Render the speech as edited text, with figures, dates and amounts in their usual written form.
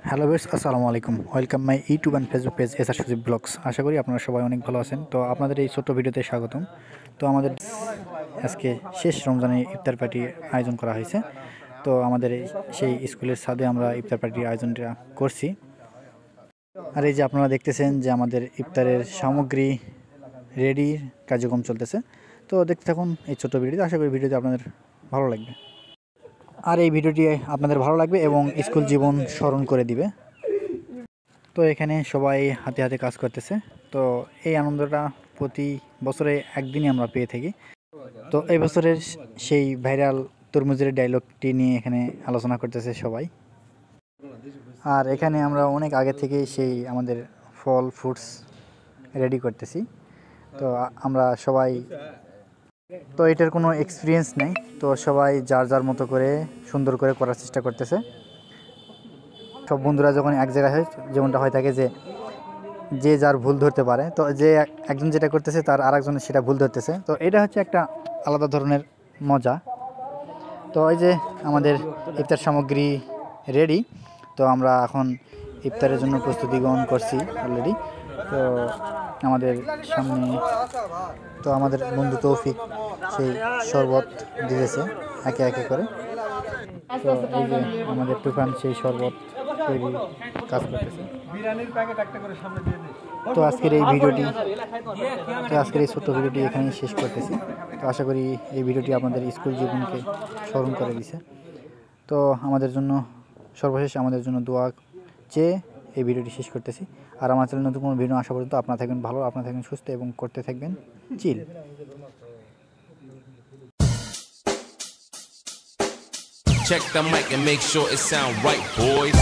Hello viewers, আসসালামু আলাইকুম। Welcome my YouTube and Facebook page SR Sujib blogs. আশা করি আপনারা সবাই অনেক ভালো আছেন। তো আপনাদের এই ছোট্ট ভিডিওতে স্বাগতম। তো আমাদের আজকে শেষ রমজানে ইফতার পার্টি আয়োজন করা হয়েছে। তো আমাদের সেই স্কুলের ছাদে আমরা ইফতার পার্টির আয়োজনটা করছি। আর এই যে আপনারা দেখতেছেন যে আমাদের ইফতারের সামগ্রী রেডি কার্যক্রম চলতেছে। তো দেখতে থাকুন এই ছোট্ট ভিডিওতে। আশা করি ভিডিওটি আপনাদের ভালো লাগবে। আর এই ভিডিওটি আপনাদের ভালো লাগবে এবং স্কুল জীবন স্মরণ করে দিবে। তো এখানে সবাই হাতে হাতে কাজ করতেছে। তো এই আনন্দটা প্রতি বছরে একদিনই আমরা পেয়ে থাকি। তো এই বছরের সেই ভাইরাল তরমুজের ডায়লগটি নিয়ে এখানে আলোচনা করতেছে সবাই। আর এখানে আমরা অনেক আগে থেকে সেই আমাদের ফল ফ্রুটস রেডি করতেছি। তো আমরা সবাই তো এটার কোনো এক্সপিরিয়েন্স নেই, তো সবাই যার যার মতো করে সুন্দর করে করার চেষ্টা করতেছে। সব বন্ধুরা যখন এক জায়গায় হয়, যেমনটা হয়ে থাকে যে যে যার ভুল ধরতে পারে, তো যে একজন যেটা করতেছে তার আরেকজন সেটা ভুল ধরতেছে। তো এটা হচ্ছে একটা আলাদা ধরনের মজা। তো এই যে আমাদের ইফতার সামগ্রী রেডি। তো আমরা এখন ইফতারের জন্য প্রস্তুতি গ্রহণ করছি অলরেডি। তো আমাদের সামনে তো আমাদের বন্ধু তৌফিক সেই শরবত দিতেছে একে একে করে। তো এই যে আমাদের তুফান সেই শরবত তৈরি কাজ করতেছে। তো আজকের এই ছোট্ট ভিডিওটি এখানেই শেষ করতেছি। তো আশা করি এই ভিডিওটি আপনাদের স্কুল জীবনকে স্মরণ করে দিছে। তো আমাদের জন্য সর্বশেষ আমাদের জন্য দোয়া চেয়ে এই ভিডিওটি শেষ করতেছি। আর আমার চ্যানেল নতুন কোনো ভিডিও আসা পর্যন্ত আপনারা থাকবেন ভালো, আপনারা থাকবেন সুস্থ এবং করতে থাকবেন চিল। Check the mic and make sure it sound right, boys.